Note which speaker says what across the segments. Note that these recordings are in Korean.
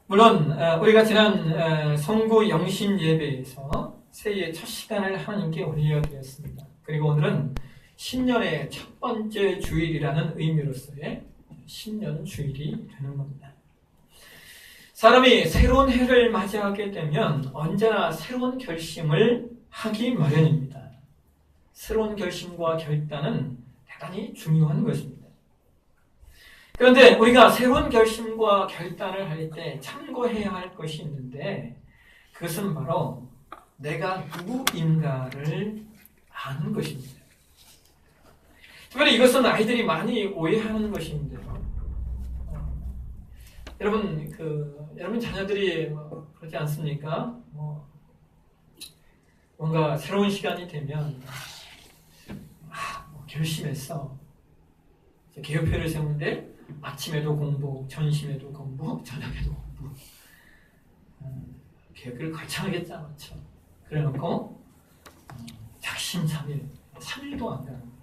Speaker 1: 물론 우리가 지난 성구 영신 예배에서 새해의 첫 시간을 하나님께 올려드렸습니다. 그리고 오늘은 신년의 첫 번째 주일이라는 의미로서의 신년 주일이 되는 겁니다. 사람이 새로운 해를 맞이하게 되면 언제나 새로운 결심을 하기 마련입니다. 새로운 결심과 결단은 대단히 중요한 것입니다. 그런데 우리가 새로운 결심과 결단을 할 때 참고해야 할 것이 있는데 그것은 바로 내가 누구인가를 아는 것입니다. 특별히 이것은 아이들이 많이 오해하는 것인데요. 여러분 자녀들이 그렇지 않습니까? 뭔가 새로운 시간이 되면 결심했어. 계획표를 세우는데 아침에도 공부, 점심에도 공부, 저녁에도 공부. 계획을 거창하게 짜놓죠. 그래놓고 작심삼일, 3일도 안 가는 거예요.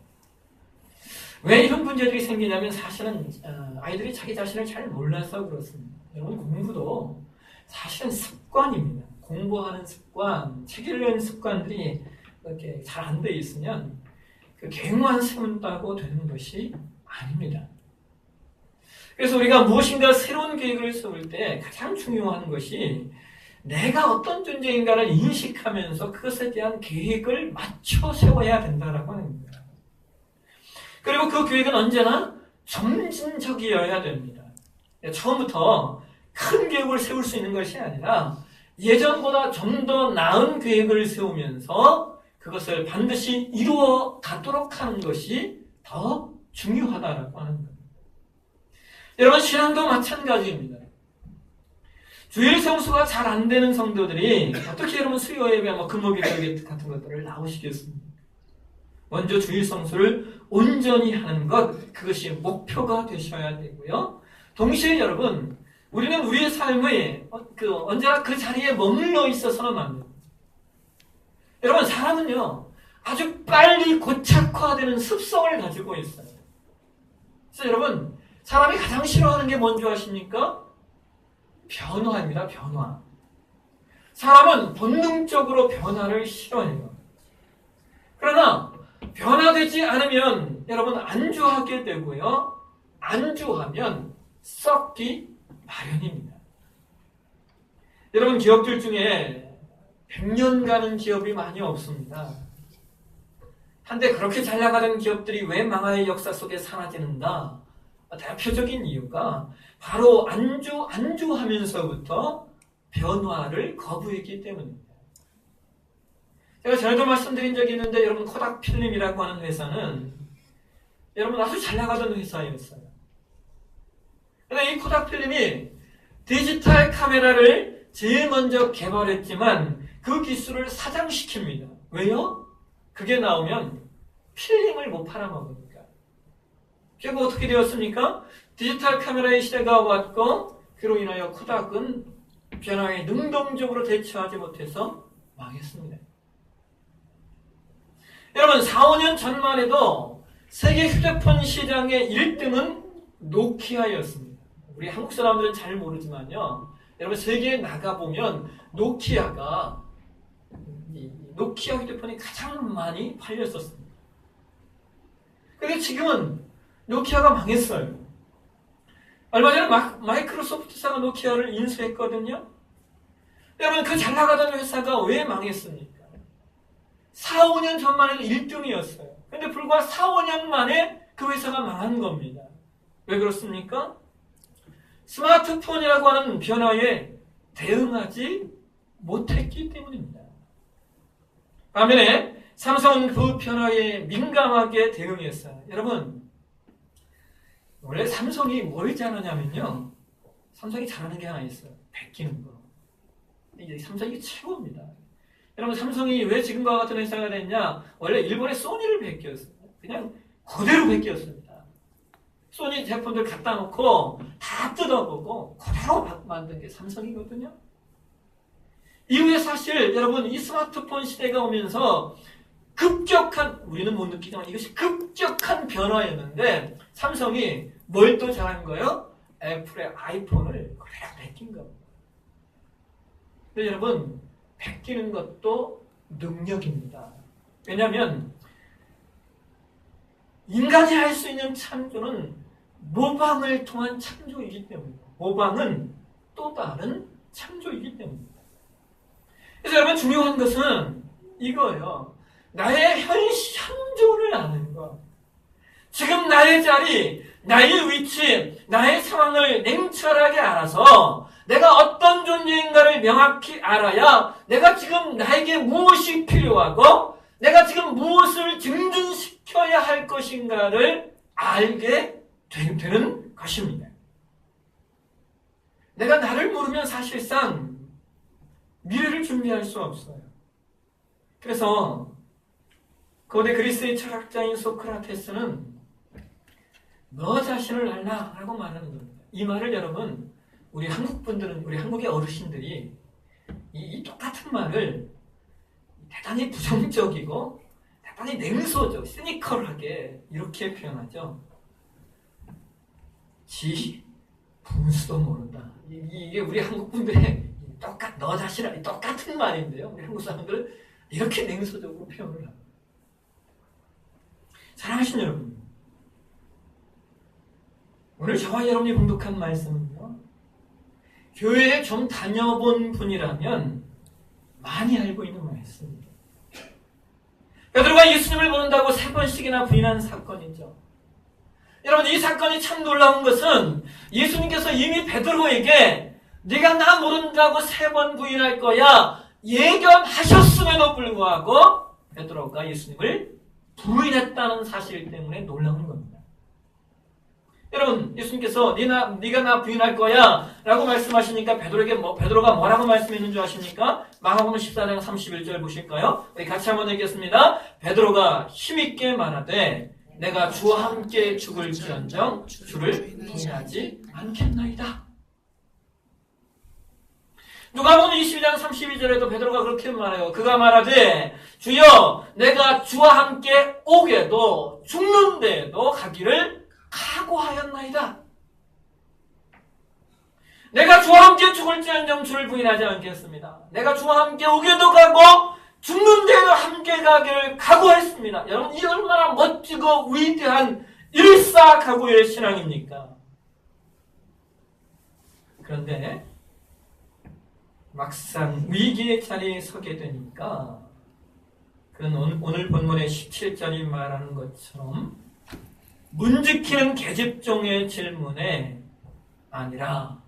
Speaker 1: 왜 이런 문제들이 생기냐면 사실은 아이들이 자기 자신을 잘 몰라서 그렇습니다. 여러분 공부도 사실은 습관입니다. 공부하는 습관, 책 읽는 습관들이 이렇게 잘 안 돼 있으면 그 계획만 세운다고 되는 것이 아닙니다. 그래서 우리가 무엇인가 새로운 계획을 세울 때 가장 중요한 것이 내가 어떤 존재인가를 인식하면서 그것에 대한 계획을 맞춰 세워야 된다라고 하는 겁니다. 그리고 그 계획은 언제나 점진적이어야 됩니다. 처음부터 큰 계획을 세울 수 있는 것이 아니라 예전보다 좀 더 나은 계획을 세우면서 그것을 반드시 이루어 가도록 하는 것이 더 중요하다라고 하는 겁니다. 여러분 신앙도 마찬가지입니다. 주일 성수가 잘 안 되는 성도들이 어떻게 여러분 수요 예배, 금요일 같은 것들을 나오시겠습니까? 먼저 주일 성수를 온전히 하는 것, 그것이 목표가 되셔야 되고요. 동시에 여러분, 우리는 우리의 삶의 언제나 그 자리에 머물러 있어서는 안 됩니다. 여러분 사람은요 아주 빨리 고착화되는 습성을 가지고 있어요. 그래서 여러분 사람이 가장 싫어하는 게 뭔지 아십니까? 변화입니다. 변화. 사람은 본능적으로 변화를 싫어해요. 그러나 변화되지 않으면 여러분 안주하게 되고요. 안주하면 썩기 마련입니다. 여러분 기업들 중에 100년 가는 기업이 많이 없습니다. 한데 그렇게 잘 나가던 기업들이 왜 망화의 역사 속에 사라지는가? 대표적인 이유가 바로 안주하면서부터 변화를 거부했기 때문입니다. 제가 전에도 말씀드린 적이 있는데 여러분 코닥 필름이라고 하는 회사는 여러분 아주 잘 나가던 회사였어요. 그런데 이 코닥 필름이 디지털 카메라를 제일 먼저 개발했지만 그 기술을 사장시킵니다. 왜요? 그게 나오면 필름을 못 팔아먹으니까. 결국 어떻게 되었습니까? 디지털 카메라의 시대가 왔고 그로 인하여 코닥은 변화에 능동적으로 대처하지 못해서 망했습니다. 여러분 4, 5년 전만 해도 세계 휴대폰 시장의 1등은 노키아였습니다. 우리 한국 사람들은 잘 모르지만요. 여러분 세계에 나가보면 노키아 휴대폰이 가장 많이 팔렸었습니다. 그런데 지금은 노키아가 망했어요. 얼마 전에 마이크로소프트사가 노키아를 인수했거든요. 여러분 그 잘 나가던 회사가 왜 망했습니까? 4, 5년 전만 해도 1등이었어요. 그런데 불과 4, 5년 만에 그 회사가 망한 겁니다. 왜 그렇습니까? 스마트폰이라고 하는 변화에 대응하지 못했기 때문입니다. 반면에 삼성은 그 변화에 민감하게 대응했어요. 여러분 원래 삼성이 뭘 잘하냐면요. 삼성이 잘하는 게 하나 있어요. 베끼는 거. 이게 삼성이 최고입니다. 여러분 삼성이 왜 지금과 같은 회사가 됐냐? 원래 일본의 소니를 베꼈어요. 그냥 그대로 베꼈습니다. 소니 제품들 갖다 놓고 다 뜯어보고 그대로 만든 게 삼성이거든요. 이후에 사실 여러분 이 스마트폰 시대가 오면서 우리는 못 느끼지만 이것이 급격한 변화였는데 삼성이 뭘 또 잘한 거예요? 애플의 아이폰을 그대로 베낀 겁니다. 근데 여러분, 베끼는 것도 능력입니다. 왜냐하면 인간이 할 수 있는 창조는 모방을 통한 창조이기 때문입니다. 모방은 또 다른 창조이기 때문입니다. 그래서 여러분, 중요한 것은 이거예요. 나의 현존을 아는 것. 지금 나의 자리, 나의 위치, 나의 상황을 냉철하게 알아서 내가 어떤 존재인가를 명확히 알아야 내가 지금 나에게 무엇이 필요하고 내가 지금 무엇을 증진시켜야 할 것인가를 알게 되는 것입니다. 내가 나를 모르면 사실상 미래를 준비할 수 없어요. 그래서 고대 그리스의 철학자인 소크라테스는 너 자신을 알라 라고 말하는 겁니다. 이 말을 여러분, 우리 한국 분들은, 우리 한국의 어르신들이 이 똑같은 말을 대단히 부정적이고 대단히 냉소적, 시니컬하게 이렇게 표현하죠. 지 분수도 모른다. 이게 우리 한국 분들의 너 자신을 똑같은 말인데요. 우리 한국 사람들은 이렇게 냉소적으로 표현을 합니다. 사랑하시는 여러분, 오늘 저와 여러분이 봉독한 말씀은요, 교회에 좀 다녀본 분이라면 많이 알고 있는 말씀입니다. 베드로가 예수님을 모른다고 3번씩이나 부인한 사건이죠. 여러분, 이 사건이 참 놀라운 것은 예수님께서 이미 베드로에게 네가 나 모른다고 3번 부인할 거야 예견하셨음에도 불구하고 베드로가 예수님을 부인했다는 사실 때문에 놀라운 겁니다. 여러분, 예수님께서 네가 나 부인할 거야 라고 말씀하시니까 베드로가 뭐라고 말씀했는 줄 아십니까? 마가복음 14장 31절 보실까요? 우리 같이 한번 읽겠습니다. 베드로가 힘있게 말하되 내가 주와 함께 죽을지언정 주를 부인하지 않겠나이다. 누가복음 22장 32절에도 베드로가 그렇게 말해요. 그가 말하되 주여 내가 주와 함께 오게도 죽는 데에도 가기를 각오하였나이다. 내가 주와 함께 죽을지언정 주를 부인하지 않겠습니다. 내가 주와 함께 오게도 가고 죽는 데에도 함께 가기를 각오했습니다. 여러분, 이 얼마나 멋지고 위대한 일사각오의 신앙입니까? 그런데 막상 위기의 자리에 서게 되니까 그는 오늘 본문의 17절이 말하는 것처럼 문지키는 계집종의 질문에 아니라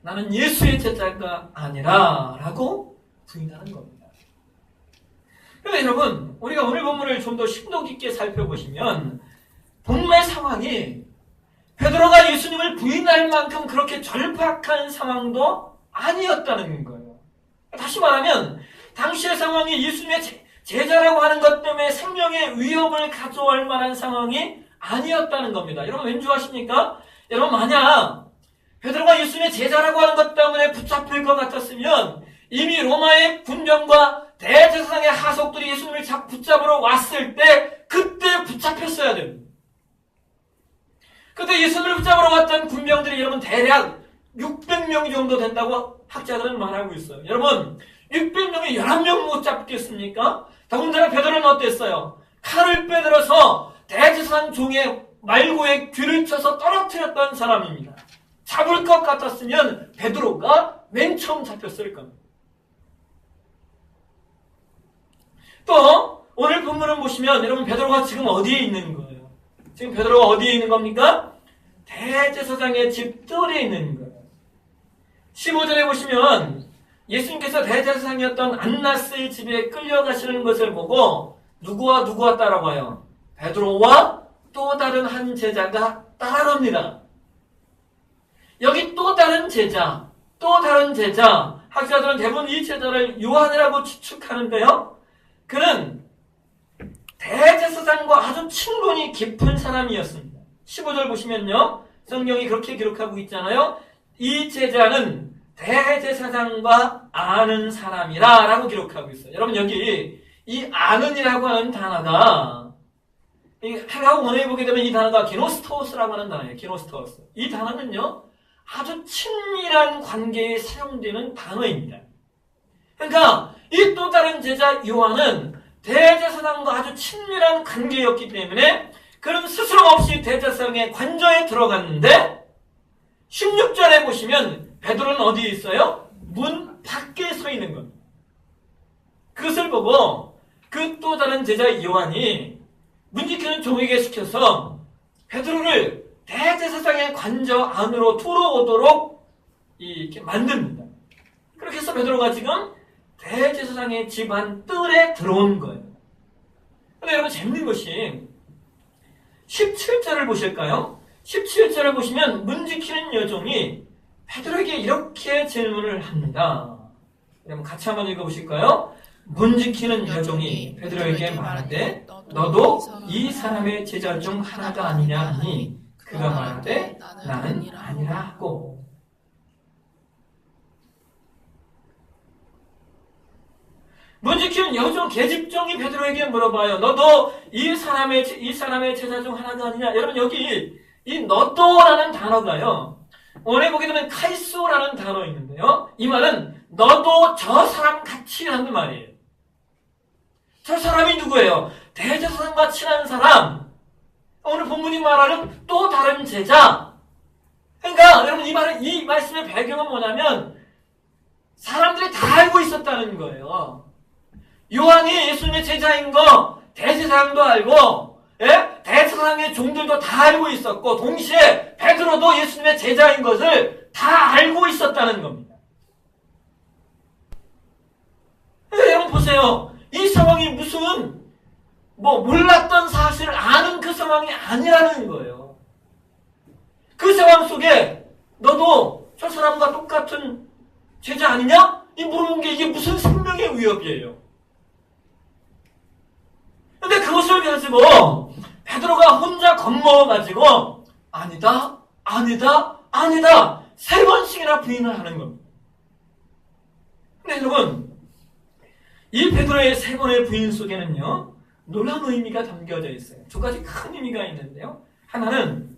Speaker 1: 나는 예수의 제자가 아니라 라고 부인하는 겁니다. 그런데 여러분, 우리가 오늘 본문을 좀 더 심도 깊게 살펴보시면 본문의 상황이 베드로가 예수님을 부인할 만큼 그렇게 절박한 상황도 아니었다는 거예요. 다시 말하면 당시의 상황이 예수님의 제자라고 하는 것 때문에 생명의 위협을 가져올 만한 상황이 아니었다는 겁니다. 여러분, 왠지 아십니까? 여러분, 만약 베드로가 예수님의 제자라고 하는 것 때문에 붙잡힐 것 같았으면 이미 로마의 군병과 대제사장의 하속들이 예수님을 붙잡으러 왔을 때 그때 붙잡혔어야 됩니다. 그때 예수님을 붙잡으러 왔던 군병들이 여러분 대략 600명 정도 된다고 학자들은 말하고 있어요. 여러분, 600명이 11명 못 잡겠습니까? 더군다나 베드로는 어땠어요? 칼을 빼들어서 대제사장 종의 말고의 귀를 쳐서 떨어뜨렸던 사람입니다. 잡을 것 같았으면 베드로가 맨 처음 잡혔을 겁니다. 또 오늘 본문을 보시면 여러분, 베드로가 지금 어디에 있는 거예요? 지금 베드로가 어디에 있는 겁니까? 대제사장의 집 뜰에 있는 거예요. 15절에 보시면 예수님께서 대제사장이었던 안나스의 집에 끌려가시는 것을 보고 누구와 따라가요? 베드로와 또 다른 한 제자가 따라갑니다. 여기 또 다른 제자, 학자들은 대부분 이 제자를 요한이라고 추측하는데요. 그는 대제사장과 아주 친분이 깊은 사람이었습니다. 15절 보시면요, 성경이 그렇게 기록하고 있잖아요. 이 제자는 대제사장과 아는 사람이라 라고 기록하고 있어요. 여러분, 여기 이 아는이라고 하는 단어가 해가고 원어에 보게 되면 이 단어가 기노스토스라고 하는 단어예요. 기노스토스. 이 단어는요, 아주 친밀한 관계에 사용되는 단어입니다. 그러니까 이 또 다른 제자 요한은 대제사장과 아주 친밀한 관계였기 때문에 그는 스스럼 없이 대제사장의 관저에 들어갔는데 16절에 보시면 베드로는 어디에 있어요? 문 밖에 서 있는 겁니다. 그것을 보고 그 또 다른 제자 요한이 문지키는 종에게 시켜서 베드로를 대제사장의 관저 안으로 들어오도록 이렇게 만듭니다. 그렇게 해서 베드로가 지금 대제사장의 집안 뜰에 들어온 거예요. 근데 여러분 재밌는 것이 17절을 보실까요? 17절을 보시면 문지키는 여종이 베드로에게 이렇게 질문을 합니다. 여러분 같이 한번 읽어보실까요? 문지키는 여종이 베드로에게 말하되 너도 이 사람의 제자 중 하나가 아니냐 하니 그가 말하되 나는 아니라 하고. 문지키는 여종 계집종이 베드로에게 물어봐요. 너도 이 사람의 제자 중 하나가 아니냐? 여러분 여기 이 너도라는 단어가요. 원래 보게 되면 카이소라는 단어 있는데요. 이 말은 너도 저 사람 같이 하는 말이에요. 저 사람이 누구예요? 대제사장과 친한 사람. 오늘 본문이 말하는 또 다른 제자. 그러니까 여러분 이 말씀의 배경은 뭐냐면 사람들이 다 알고 있었다는 거예요. 요한이 예수님의 제자인 거 대제사장도 알고, 예? 대제사장의 종들도 다 알고 있었고, 동시에 베드로도 예수님의 제자인 것을 다 알고 있었다는 겁니다. 그러니까 여러분 보세요. 이 상황이 무슨 몰랐던 사실을 아는 그 상황이 아니라는 거예요. 그 상황 속에 너도 저 사람과 똑같은 제자 아니냐? 이 물어본 게 이게 무슨 생명의 위협이에요. 근데 그것을 가지고 베드로가 혼자 겁먹어가지고 아니다, 아니다, 아니다 3번씩이나 부인을 하는 겁니다. 근데 여러분 이 베드로의 3번의 부인 속에는요 놀라운 의미가 담겨져 있어요. 2가지 큰 의미가 있는데요. 하나는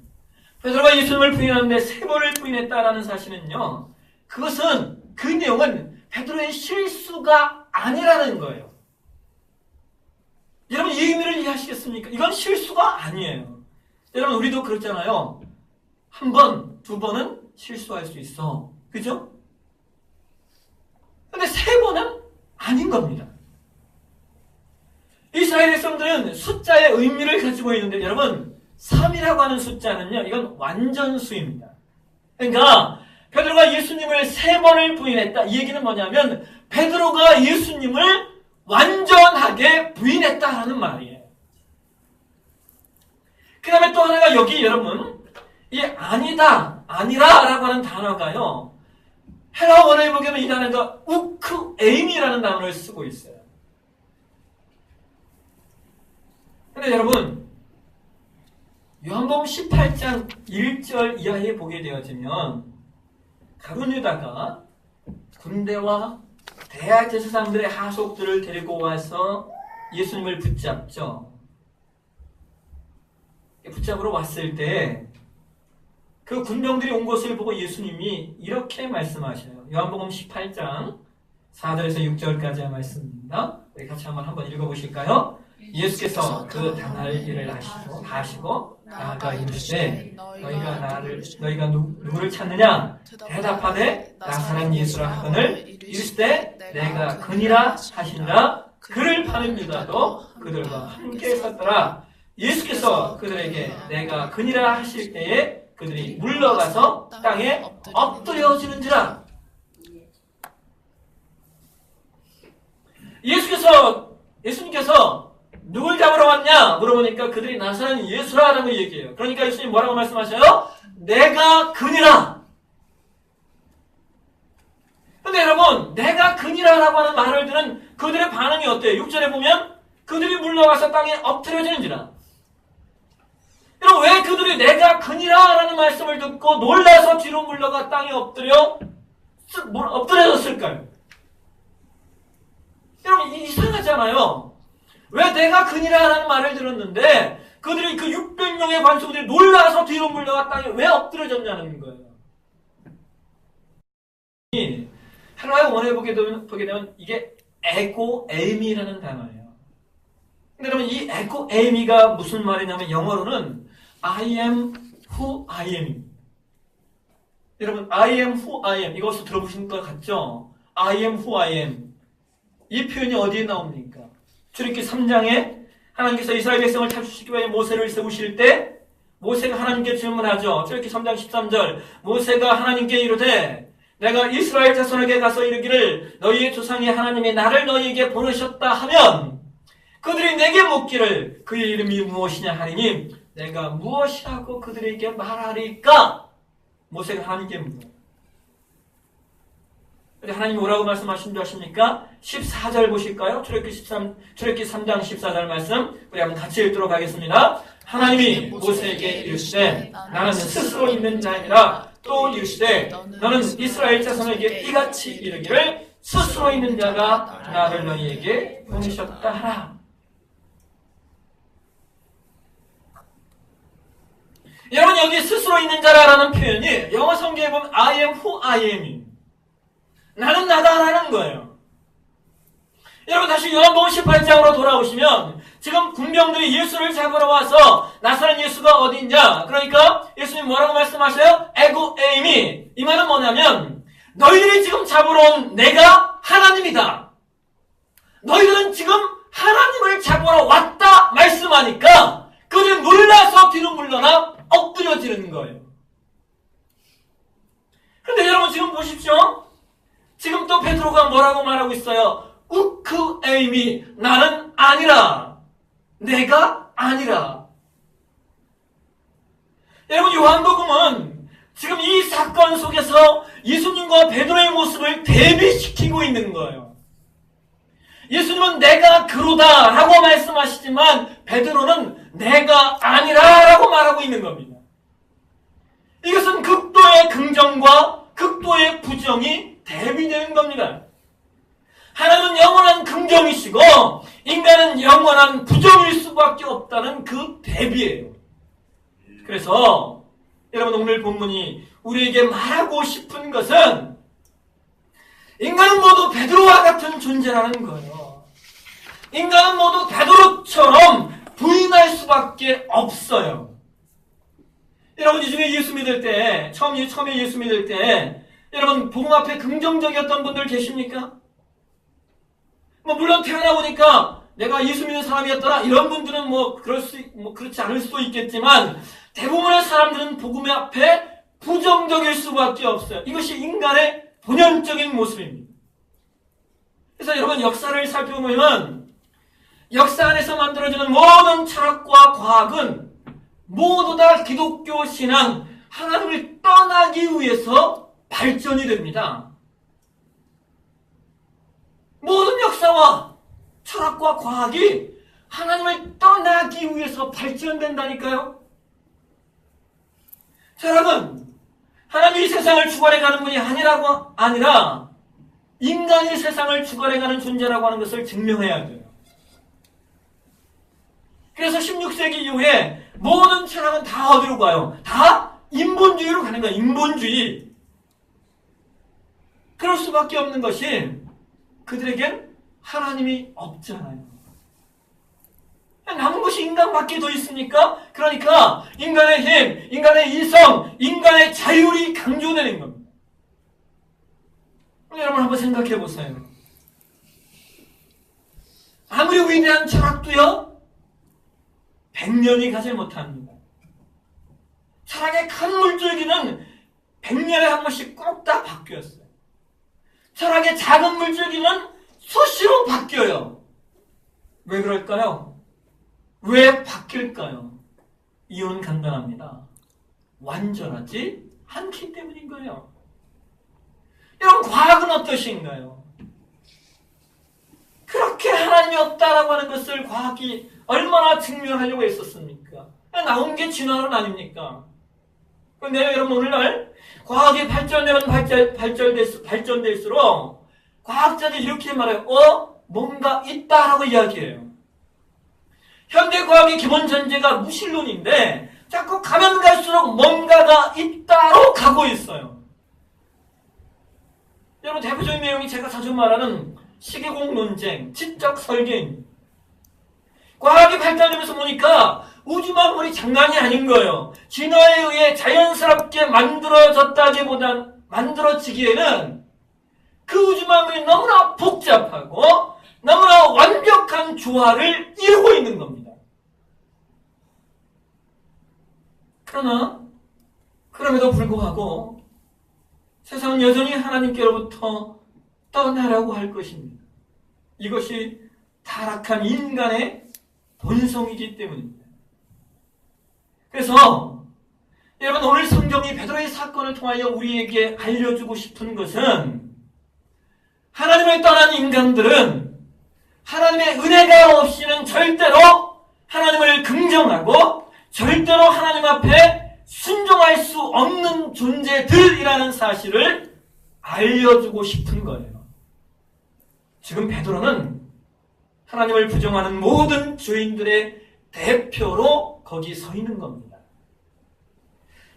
Speaker 1: 베드로가 예수님을 부인하는데 3번을 부인했다라는 사실은요, 그것은 그 내용은 베드로의 실수가 아니라는 거예요. 여러분 이 의미를 이해하시겠습니까? 이건 실수가 아니에요. 여러분 우리도 그렇잖아요. 1번, 2번은 실수할 수 있어. 그죠? 근데 3번은 아닌 겁니다. 이스라엘 백성들은 숫자의 의미를 가지고 있는데 여러분 3이라고 하는 숫자는요, 이건 완전수입니다. 그러니까 베드로가 예수님을 3번을 부인했다. 이 얘기는 뭐냐면 베드로가 예수님을 완전하게 부인했다라는 말이에요. 그 다음에 또 하나가 여기 여러분 이 아니다, 아니라 라고 하는 단어가요, 헬라어 원어에 보면 이 단어가 우크에임이라는 단어를 쓰고 있어요. 근데 여러분 요한복음 18장 1절 이하에 보게 되어지면 가룟 유다가 군대와 대제사장들의 하속들을 데리고 와서 예수님을 붙잡죠. 붙잡으러 왔을 때 그 군병들이 온 것을 보고 예수님이 이렇게 말씀하셔요. 요한복음 18장 4절에서 6절까지의 말씀입니다. 우리 같이 한번 읽어보실까요? 예수께서 그 당할 일을 하시고 나아가 이르시되 너희가 누구를 찾느냐? 대답하되 나사렛 예수라 하거늘 이르시되 내가 그니라 하시니라. 그를 파는 유다도 그들과 함께 섰더라. 예수께서 그들에게 내가 그니라 하실 때에 그들이 물러가서 땅에 엎드려지는지라. 예수님께서 누굴 잡으러 왔냐 물어보니까 그들이 나사렛 예수라라고 얘기해요. 그러니까 예수님 뭐라고 말씀하셔요? 내가 그니라. 근데 여러분 내가 그니라라고 하는 말을 들은 그들의 반응이 어때요? 6절에 보면 그들이 물러가서 땅에 엎드려지는지라. 여러분 왜 그들이 내가 그니라라는 말씀을 듣고 놀라서 뒤로 물러가 땅에 엎드려졌을까요? 여러분 이상하잖아요. 왜 내가 그니라라는 말을 들었는데 그들이 그 600명의 관속들이 놀라서 뒤로 물러가 땅에 왜 엎드려졌냐는 거예요. 헬라어 원어에 보게 되면 이게 에고에이미라는 단어예요. 근데 여러분 이 에고에이미가 무슨 말이냐면 영어로는 I am who I am. 여러분 I am who I am 이것을 들어보신 것 같죠? I am who I am. 이 표현이 어디에 나옵니까? 출애굽기 3장에 하나님께서 이스라엘 백성을 탈출시키기 위해 모세를 세우실 때 모세가 하나님께 질문하죠. 출애굽기 3장 13절 모세가 하나님께 이르되 내가 이스라엘 자손에게 가서 이르기를 너희의 조상의 하나님이 나를 너희에게 보내셨다 하면 그들이 내게 묻기를 그의 이름이 무엇이냐 하리니 내가 무엇이라고 그들에게 말하리까? 모세가 하나님께 묻어요. 근데 하나님이 뭐라고 말씀하신 줄 아십니까? 14절 보실까요? 출애굽기 3장 14절 말씀 우리 한번 같이 읽도록 하겠습니다. 하나님이 모세에게 이르시되 나는 스스로 있는 자이라 또 이르시되 너는 이스라엘 자손에게 이같이 이르기를 스스로 있는 자가 나를 너희에게 보내셨다 하라. 여러분 여기 스스로 있는 자라는 표현이 영어 성경에 보면 I am who I am. 나는 나다라는 거예요. 여러분 다시 요한복음 18장으로 돌아오시면 지금 군병들이 예수를 잡으러 와서 나사렛 예수가 어디 있냐? 그러니까 예수님 뭐라고 말씀하셔요? 에고에이미. 이 말은 뭐냐면 너희들이 지금 잡으러 온 내가 하나님이다. 너희들은 지금 하나님을 잡으러 왔다 말씀하니까 그들이 놀라서 뒤로 물러나 엎드려지는 거예요. 그런데 여러분 지금 보십시오. 지금 또 베드로가 뭐라고 말하고 있어요? 우크에이미 나는 아니라 내가 아니라. 여러분 요한복음은 지금 이 사건 속에서 예수님과 베드로의 모습을 대비시키고 있는 거예요. 예수님은 내가 그로다 라고 말씀하시지만 베드로는 내가 아니라 라고 말하고 있는 겁니다. 이것은 극도의 긍정과 극도의 부정이 대비되는 겁니다. 하나님은 영원한 긍정이시고 인간은 영원한 부정일 수밖에 없다는 그 대비예요. 그래서 여러분 오늘 본문이 우리에게 말하고 싶은 것은 인간은 모두 베드로와 같은 존재라는 거예요. 인간은 모두 베드로처럼 부인할 수밖에 없어요. 여러분 이 중에 예수 믿을 때 처음에 예수 믿을 때 여러분 복음 앞에 긍정적이었던 분들 계십니까? 물론 태어나보니까 내가 예수 믿는 사람이었더라 이런 분들은 그렇지 않을 수도 있겠지만 대부분의 사람들은 복음 앞에 부정적일 수밖에 없어요. 이것이 인간의 본연적인 모습입니다. 그래서 여러분 역사를 살펴보면 역사 안에서 만들어지는 모든 철학과 과학은 모두 다 기독교 신앙 하나님을 떠나기 위해서 발전이 됩니다. 모든 역사와 철학과 과학이 하나님을 떠나기 위해서 발전된다니까요. 자, 여러분 하나님이 세상을 주관해가는 분이 아니라 인간이 세상을 주관해가는 존재라고 하는 것을 증명해야 돼요. 그래서 16세기 이후에 모든 철학은 다 어디로 가요? 다 인본주의로 가는 거예요. 인본주의. 그럴 수밖에 없는 것이 그들에겐 하나님이 없잖아요. 남은 것이 인간밖에 더 있습니까? 그러니까 인간의 힘, 인간의 이성, 인간의 자율이 강조되는 겁니다. 여러분 한번 생각해 보세요. 아무리 위대한 철학도요 100년이 가지 못합니다. 철학의 큰 물줄기는 100년에 한 번씩 꼭 다 바뀌었어요. 철학의 작은 물줄기는 수시로 바뀌어요. 왜 그럴까요? 왜 바뀔까요? 이유는 간단합니다. 완전하지 않기 때문인 거예요. 여러분 과학은 어떠신가요? 그렇게 하나님이 없다라고 하는 것을 과학이 얼마나 증명하려고 했었습니까? 나온 게 진화론 아닙니까? 근데 여러분 오늘날 과학이 발전되면 발전될수록 과학자들이 이렇게 말해요. 뭔가 있다라고 이야기해요. 현대과학의 기본 전제가 무신론인데 자꾸 가면 갈수록 뭔가가 있다로 가고 있어요. 여러분, 대표적인 내용이 제가 자주 말하는 시계공 논쟁, 지적 설계입니다. 과학이 발달되면서 보니까 우주만물이 장난이 아닌 거예요. 진화에 의해 자연스럽게 만들어지기에는 그 우주만물이 너무나 복잡하고 너무나 완벽한 조화를 이루고 있는 겁니다. 그럼에도 불구하고 세상은 여전히 하나님께로부터 떠나라고 할 것입니다. 이것이 타락한 인간의 본성이기 때문입니다. 그래서 여러분, 오늘 성경이 베드로의 사건을 통하여 우리에게 알려주고 싶은 것은 하나님을 떠난 인간들은 하나님의 은혜가 없이는 절대로 하나님을 긍정하고 절대로 하나님 앞에 순종할 수 없는 존재들이라는 사실을 알려주고 싶은 거예요. 지금 베드로는 하나님을 부정하는 모든 죄인들의 대표로 거기 서 있는 겁니다.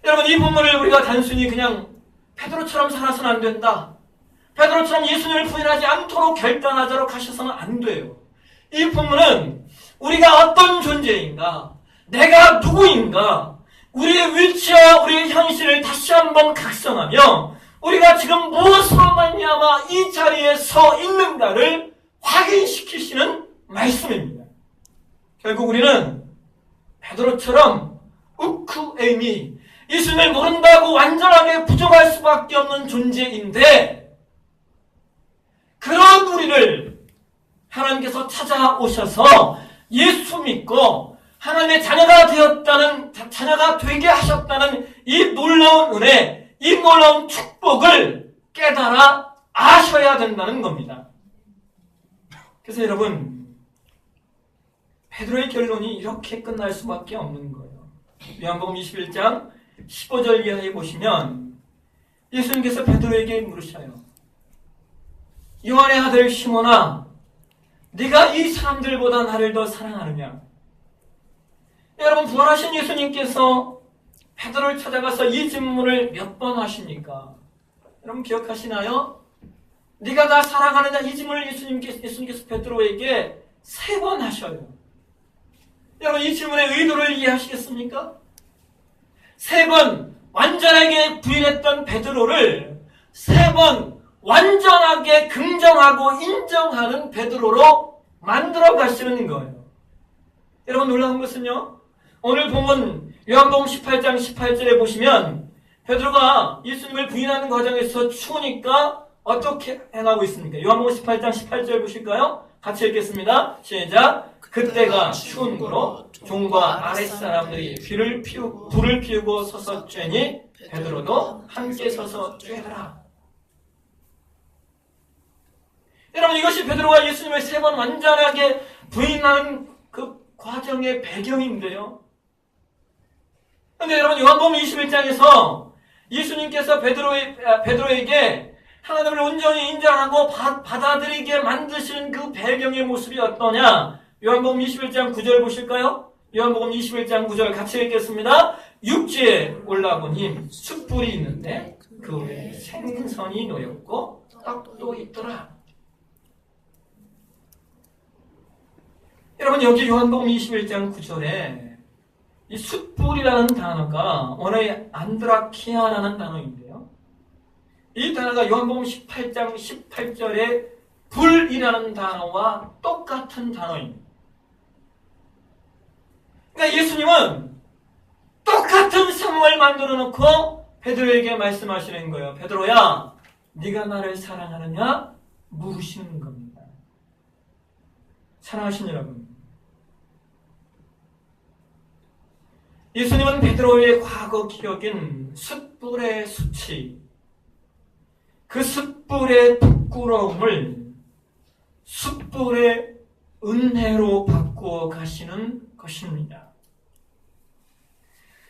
Speaker 1: 여러분, 이 본문을 우리가 단순히 그냥 베드로처럼 살아서는 안 된다, 베드로처럼 예수님을 부인하지 않도록 결단하도록 하셔서는 안 돼요. 이 본문은 우리가 어떤 존재인가, 내가 누구인가, 우리의 위치와 우리의 현실을 다시 한번 각성하며 우리가 지금 무엇으로 말미암아 이 자리에 서 있는가를 확인시키시는 말씀입니다. 결국 우리는 베드로처럼 우크에미, 예수님을 모른다고 완전하게 부정할 수밖에 없는 존재인데, 그런 우리를 하나님께서 찾아오셔서 예수 믿고 하나님의 자녀가 되게 하셨다는 이 놀라운 은혜, 이 놀라운 축복을 깨달아 아셔야 된다는 겁니다. 그래서 여러분, 베드로의 결론이 이렇게 끝날 수밖에 없는 거예요. 요한복음 21장 15절 이하에 보시면 예수님께서 베드로에게 물으셔요. 요한의 아들 시몬아, 네가 이 사람들보다 나를 더 사랑하느냐? 여러분, 부활하신 예수님께서 베드로를 찾아가서 이 질문을 몇 번 하십니까? 여러분 기억하시나요? 네가 나 사랑하느냐? 이 질문을 예수님께서 베드로에게 3번 하셔요. 여러분, 이 질문의 의도를 이해하시겠습니까? 3번 완전하게 부인했던 베드로를 3번 완전하게 긍정하고 인정하는 베드로로 만들어 가시는 거예요. 여러분, 놀라운 것은요, 오늘 본문 요한복음 18장 18절에 보시면 베드로가 예수님을 부인하는 과정에서 추우니까 어떻게 행하고 있습니까? 요한복음 18장 18절 보실까요? 같이 읽겠습니다. 시작. 그때가 추운 거로 종과 아랫사람들이 불을 피우고 서서 쬐니 베드로도 함께 서서 쬐더라. 여러분, 이것이 베드로가 예수님을 3번 완전하게 부인하는 그 과정의 배경인데요. 그런데 여러분, 요한복음 21장에서 예수님께서 베드로에게 하나님을 온전히 인정하고 받아들이게 만드시는 그 배경의 모습이 어떠냐? 요한복음 21장 9절 보실까요? 요한복음 21장 9절 같이 읽겠습니다. 육지에 올라보니 숯불이 있는데 그 위에 생선이 놓였고 떡도 있더라. 여러분, 여기 요한복음 21장 9절에 이 숯불이라는 단어가 원어의 안드라키아라는 단어인데요. 이 단어가 요한복음 18장 18절에 불이라는 단어와 똑같은 단어입니다. 그러니까 예수님은 똑같은 상황을 만들어 놓고 베드로에게 말씀하시는 거예요. 베드로야, 네가 나를 사랑하느냐? 물으시는 겁니다. 사랑하신 여러분, 예수님은 베드로의 과거 기억인 숯불의 수치, 그 숯불의 부끄러움을 숯불의 은혜로 바꾸어 가시는 것입니다.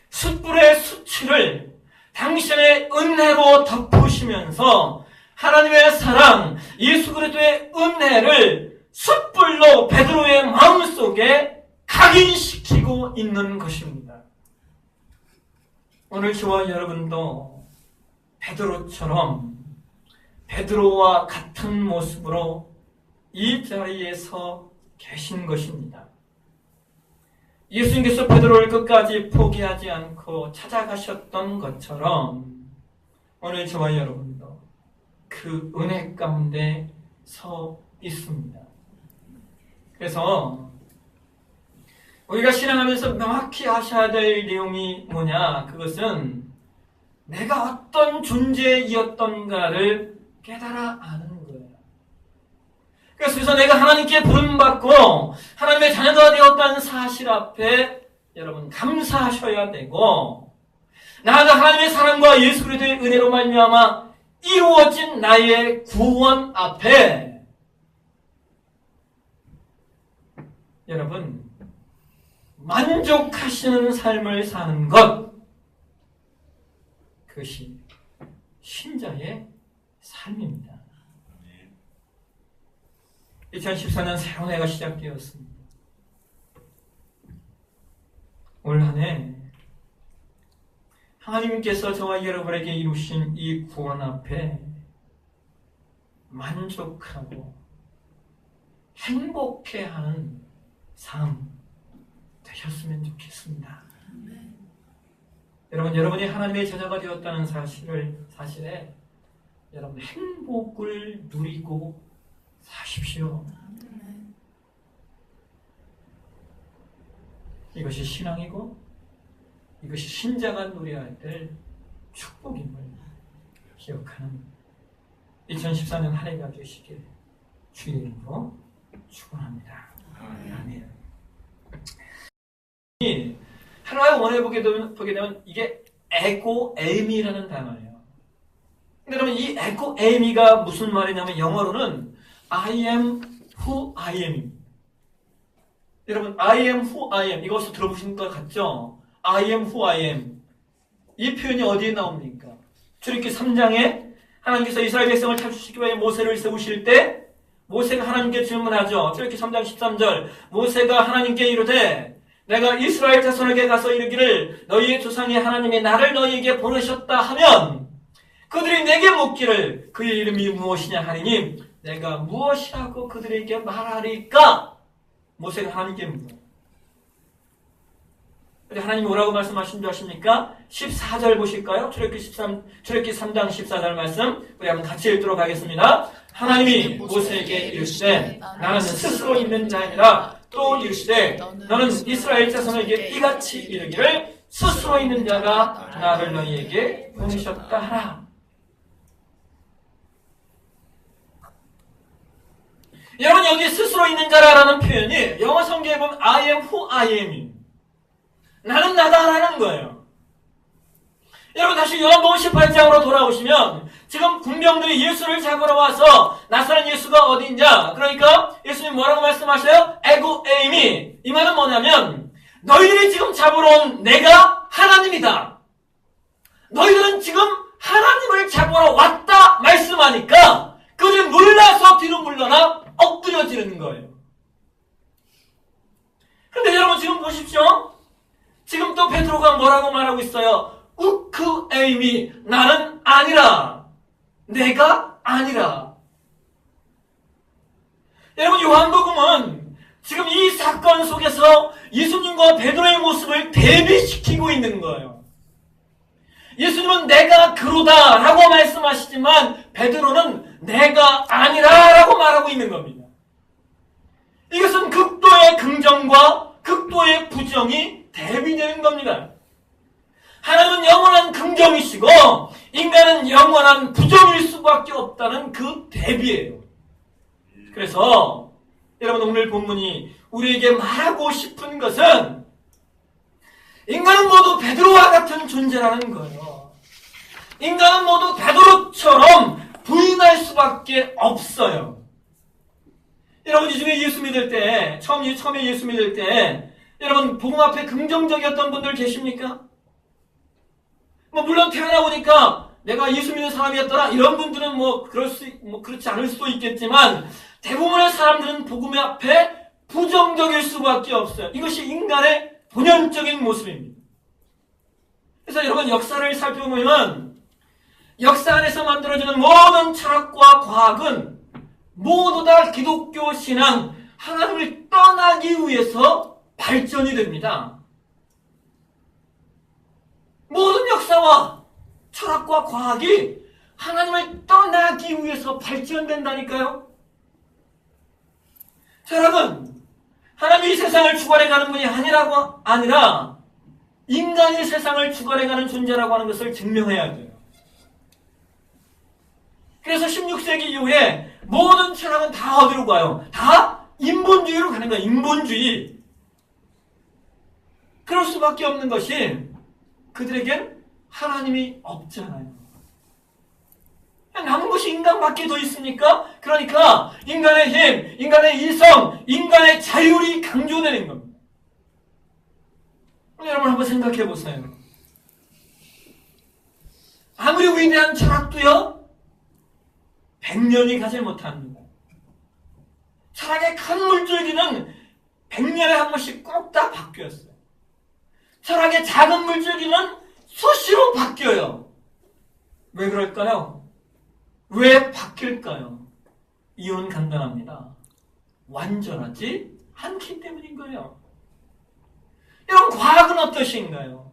Speaker 1: 숯불의 수치를 당신의 은혜로 덮으시면서 하나님의 사랑, 예수 그리스도의 은혜를 숯불로 베드로의 마음속에 각인시키고 있는 것입니다. 오늘 저와 여러분도 베드로처럼 베드로와 같은 모습으로 이 자리에 서 계신 것입니다. 예수님께서 베드로를 끝까지 포기하지 않고 찾아가셨던 것처럼 오늘 저와 여러분도 그 은혜 가운데 서 있습니다. 그래서 우리가 신앙하면서 명확히 하셔야 될 내용이 뭐냐? 그것은 내가 어떤 존재이었던가를 깨달아 아는 거예요. 그래서 내가 하나님께 부름받고 하나님의 자녀가 되었다는 사실 앞에 여러분 감사하셔야 되고, 나아가 하나님의 사랑과 예수 그리스도의 은혜로 말미암아 이루어진 나의 구원 앞에 여러분 만족하시는 삶을 사는 것, 그것이 신자의 삶입니다. 2014년 새로운 해가 시작되었습니다. 올 한 해 하나님께서 저와 여러분에게 이루신 이 구원 앞에 만족하고 행복해하는 삶 되셨으면 좋겠습니다. 여러분, 여러분이 하나님의 자녀가 되었다는 사실에 여러분 행복을 누리고 사십시오. 이것이 신앙이고 이것이 신자가 누려야 될 축복임을 기억하는 2014년 한 해가 되시길 주의 이름으로 축원합니다. 아멘. 하나의 원해 보게 되면 이게 에고에이미라는 단어예요. 근데 여러분 이 에고에이미가 무슨 말이냐면 영어로는 I am who I am. 여러분 I am who I am 이것을 들어보신 것 같죠? I am who I am. 이 표현이 어디에 나옵니까? 출애굽기 3장에 하나님께서 이스라엘 백성을 탈출시키기 위해 모세를 세우실 때 모세가 하나님께 질문하죠. 출애굽기 3장 13절 모세가 하나님께 이르되 내가 이스라엘 자손에게 가서 이르기를 너희의 조상의 하나님이 나를 너희에게 보내셨다 하면 그들이 내게 묻기를 그의 이름이 무엇이냐 하리니 내가 무엇이라고 그들에게 말하리까? 모세가 하나님께 묻어요. 하나님이 뭐라고 말씀하신 줄 아십니까? 14절 보실까요? 출애굽기 3장 14절 말씀 우리 한번 같이 읽도록 하겠습니다. 하나님이 모세에게 이르시되 나는 스스로 있는 자이라 또 이르시되 너는 이스라엘 자손에게 이같이 이르기를 스스로 있는 자가 나를 너희에게 보내셨다 하라. 여러분 여기 스스로 있는 자라는 표현이 영어 성경에 보면 I am who I am. 나는 나다라는 거예요. 여러분 다시 요한복음 18장으로 돌아오시면 지금 군병들이 예수를 잡으러 와서 나사렛 예수가 어디 있냐? 그러니까 예수님 뭐라고 말씀하셔요? 에고에이미. 이 말은 뭐냐면 너희들이 지금 잡으러 온 내가 하나님이다. 너희들은 지금 하나님을 잡으러 왔다 말씀하니까 그들이 놀라서 뒤로 물러나 엎드려지는 거예요. 근데 여러분 지금 보십시오. 지금 또 베드로가 뭐라고 말하고 있어요? 우크에이미 나는 아니라 내가 아니라. 여러분 요한복음은 지금 이 사건 속에서 예수님과 베드로의 모습을 대비시키고 있는 거예요. 예수님은 내가 그로다 라고 말씀하시지만 베드로는 내가 아니라 라고 말하고 있는 겁니다. 이것은 극도의 긍정과 극도의 부정이 대비되는 겁니다. 하나님은 영원한 긍정이시고 인간은 영원한 부정일 수밖에 없다는 그 대비예요. 그래서 여러분 오늘 본문이 우리에게 말하고 싶은 것은 인간은 모두 베드로와 같은 존재라는 거예요. 인간은 모두 베드로처럼 부인할 수밖에 없어요. 여러분 이 중에 예수 믿을 때 처음에 예수 믿을 때 여러분 복음 앞에 긍정적이었던 분들 계십니까? 물론 태어나 보니까 내가 예수 믿는 사람이었더라 이런 분들은 그렇지 않을 수도 있겠지만 대부분의 사람들은 복음 앞에 부정적일 수밖에 없어요. 이것이 인간의 본연적인 모습입니다. 그래서 여러분 역사를 살펴보면 역사 안에서 만들어지는 모든 철학과 과학은 모두 다 기독교 신앙, 하나님을 떠나기 위해서 발전이 됩니다. 모든 역사와 철학과 과학이 하나님을 떠나기 위해서 발전된다니까요. 자, 여러분, 하나님이 세상을 주관해가는 분이 아니라 인간이 세상을 주관해가는 존재라고 하는 것을 증명해야 돼요. 그래서 16세기 이후에 모든 철학은 다 어디로 가요? 다 인본주의로 가는 거예요. 인본주의. 그럴 수밖에 없는 것이 그들에겐 하나님이 없잖아요. 남은 것이 인간밖에 더 있습니까? 그러니까 인간의 힘, 인간의 이성, 인간의 자율이 강조되는 겁니다. 여러분 한번 생각해 보세요. 아무리 위대한 철학도요 100년이 가지 못합니다. 철학의 큰 물줄기는 100년에 한 번씩 꼭 다 바뀌었어요. 철학의 작은 물줄기는 수시로 바뀌어요. 왜 그럴까요? 왜 바뀔까요? 이유는 간단합니다. 완전하지 않기 때문인 거예요. 여러분, 과학은 어떠신가요?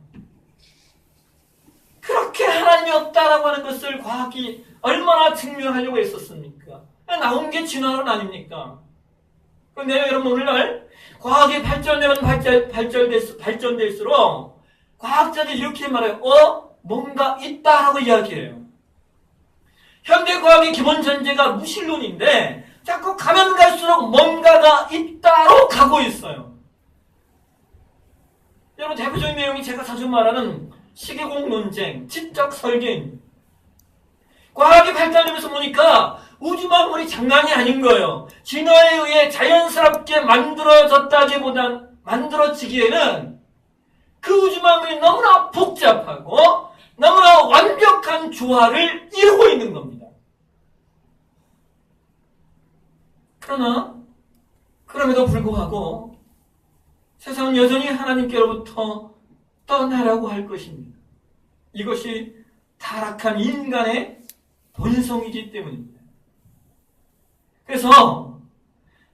Speaker 1: 그렇게 하나님이 없다라고 하는 것을 과학이 얼마나 증명하려고 했었습니까? 나온 게 진화론 아닙니까? 그런데 여러분, 오늘날 과학이 발전되면 발전될수록 과학자들이 이렇게 말해요. 뭔가 있다라고 이야기해요. 현대과학의 기본 전제가 무신론인데 자꾸 가면 갈수록 뭔가가 있다로 가고 있어요. 여러분, 대표적인 내용이 제가 자주 말하는 시계공 논쟁, 지적 설계입니다. 과학이 발달되면서 보니까 우주 만물이 장난이 아닌 거예요. 진화에 의해 자연스럽게 만들어지기에는 그 우주 만물이 너무나 복잡하고 너무나 완벽한 조화를 이루고 있는 겁니다. 그러나 그럼에도 불구하고 세상은 여전히 하나님께로부터 떠나라고 할 것입니다. 이것이 타락한 인간의 본성이기 때문입니다. 그래서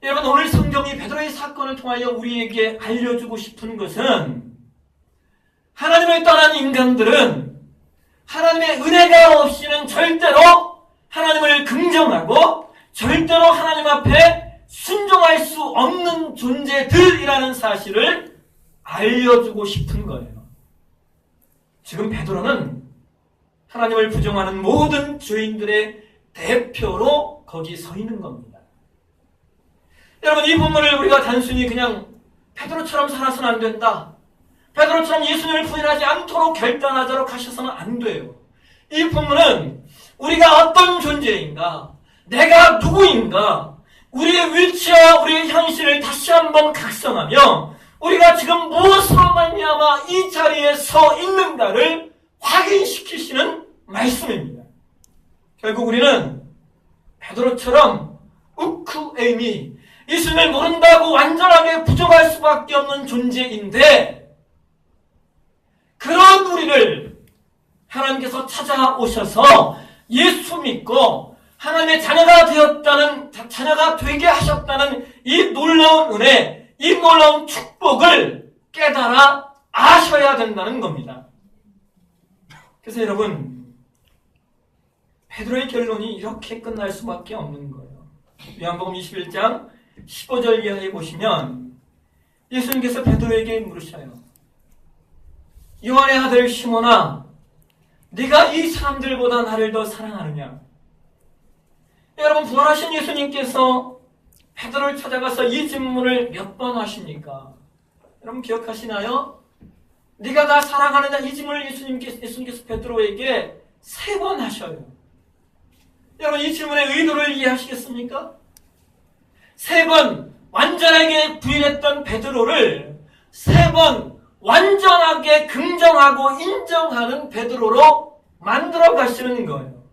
Speaker 1: 여러분, 오늘 성경이 베드로의 사건을 통하여 우리에게 알려주고 싶은 것은 하나님을 떠난 인간들은 하나님의 은혜가 없이는 절대로 하나님을 긍정하고 절대로 하나님 앞에 순종할 수 없는 존재들이라는 사실을 알려주고 싶은 거예요. 지금 베드로는 하나님을 부정하는 모든 죄인들의 대표로 거기 서 있는 겁니다. 여러분, 이 본문을 우리가 단순히 그냥 베드로처럼 살아서는 안 된다, 베드로처럼 예수님을 부인하지 않도록 결단하도록 하셔서는 안 돼요. 이 본문은 우리가 어떤 존재인가, 내가 누구인가, 우리의 위치와 우리의 현실을 다시 한번 각성하며 우리가 지금 무엇으로 말미암아 이 자리에 서 있는가를 확인시키시는 말씀입니다. 결국 우리는 베드로처럼 우크에미, 예수님을 모른다고 완전하게 부정할 수밖에 없는 존재인데, 그런 우리를 하나님께서 찾아오셔서 예수 믿고 하나님의 자녀가 되게 하셨다는 이 놀라운 은혜, 이 놀라운 축복을 깨달아 아셔야 된다는 겁니다. 그래서 여러분, 베드로의 결론이 이렇게 끝날 수밖에 없는 거예요. 요한복음 21장 15절 이하에 보시면 예수님께서 베드로에게 물으셔요. 요한의 아들 시몬아, 네가 이 사람들보다 나를 더 사랑하느냐? 여러분, 부활하신 예수님께서 베드로를 찾아가서 이 질문을 몇 번 하십니까? 여러분 기억하시나요? 네가 나 사랑하느냐? 이 질문을 예수님께서 베드로에게 3번 하셔요. 여러분, 이 질문의 의도를 이해하시겠습니까? 3번 완전하게 부인했던 베드로를 3번 완전하게 긍정하고 인정하는 베드로로 만들어 가시는 거예요.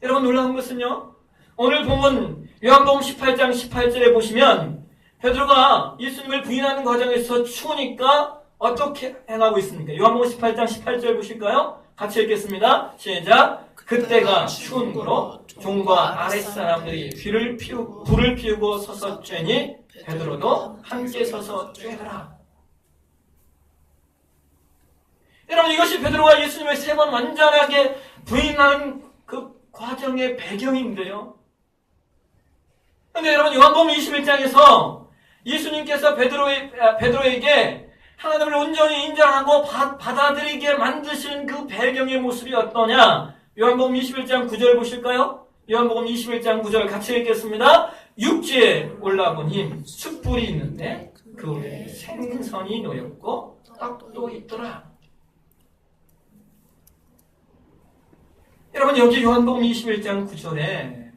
Speaker 1: 여러분, 놀라운 것은요, 오늘 본문 요한복음 18장 18절에 보시면 베드로가 예수님을 부인하는 과정에서 추우니까 어떻게 행하고 있습니까? 요한복음 18장 18절 보실까요? 같이 읽겠습니다. 시작. 그때가 추운으로 종과 아랫사람들이 불을 피우고 서서 쬐니 베드로도 함께 서서 쬐더라. 여러분, 이것이 베드로가 예수님을 3번 완전하게 부인하는 그 과정의 배경인데요. 그런데 여러분, 요한복음 21장에서 예수님께서 베드로에게 하나님을 온전히 인정하고 받아들이게 만드신 그 배경의 모습이 어떠냐? 요한복음 21장 9절 보실까요? 요한복음 21장 9절 같이 읽겠습니다. 육지에 올라보니 숯불이 있는데 그 위에 생선이 놓였고 떡도 있더라. 여러분, 여기 요한복음 21장 9절에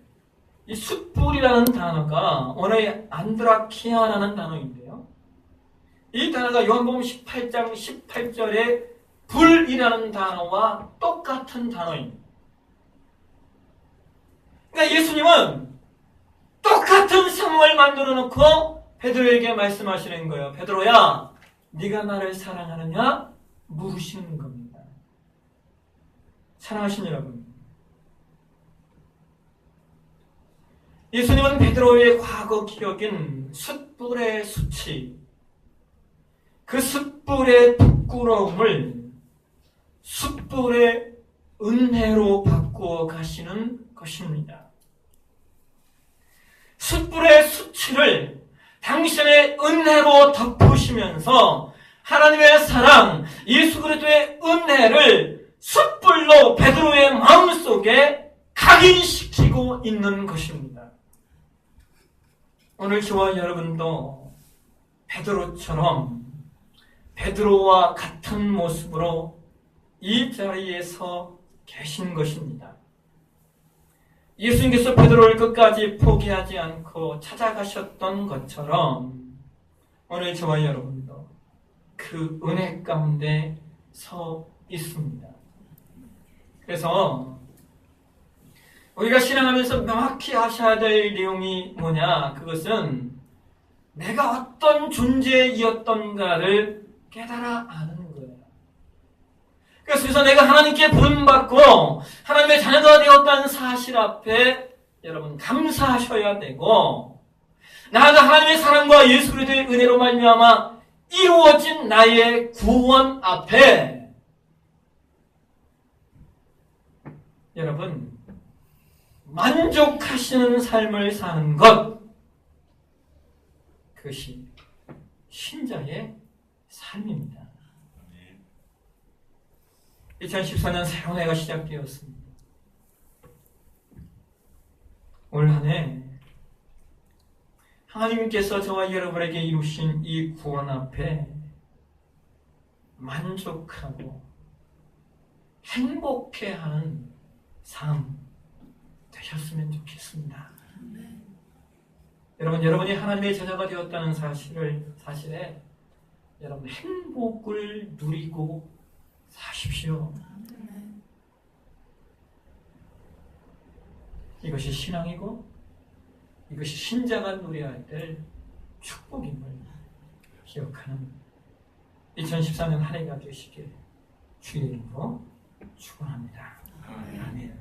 Speaker 1: 이 숯불이라는 단어가 원어의 안드라키아라는 단어인데요. 이 단어가 요한복음 18장 18절에 불이라는 단어와 똑같은 단어입니다. 그러니까 예수님은 똑같은 상황을 만들어 놓고 베드로에게 말씀하시는 거예요. 베드로야, 네가 나를 사랑하느냐? 물으시는 겁니다. 사랑하신 여러분, 예수님은 베드로의 과거 기억인 숯불의 수치, 그 숯불의 부끄러움을 숯불의 은혜로 바꾸어 가시는 것입니다. 숯불의 수치를 당신의 은혜로 덮으시면서 하나님의 사랑, 예수 그리스도의 은혜를 숯불로 베드로의 마음속에 각인시키고 있는 것입니다. 오늘 저와 여러분도 베드로처럼 베드로와 같은 모습으로 이 자리에 서 계신 것입니다. 예수님께서 베드로를 끝까지 포기하지 않고 찾아가셨던 것처럼 오늘 저와 여러분도 그 은혜 가운데 서 있습니다. 그래서 우리가 신앙하면서 명확히 하셔야 될 내용이 뭐냐? 그것은 내가 어떤 존재이었던가를 깨달아 아는 거예요. 그래서 내가 하나님께 부름받고 하나님의 자녀가 되었다는 사실 앞에 여러분 감사하셔야 되고, 나아가 하나님의 사랑과 예수 그리스도의 은혜로 말미암아 이루어진 나의 구원 앞에 여러분 만족하시는 삶을 사는 것, 그것이 신자의 삶입니다. 2014년 새로운 해가 시작되었습니다. 올 한 해 하나님께서 저와 여러분에게 이루신 이 구원 앞에 만족하고 행복해하는 삶 되셨으면 좋겠습니다. 여러분이 하나님의 제자가 되었다는 사실에 여러분 행복을 누리고 사십시오. 이것이 신앙이고 이것이 신자가 누려야 될 축복임을 기억하는 2014년 한 해가 되시길 주의 이름으로 축원합니다. 아멘.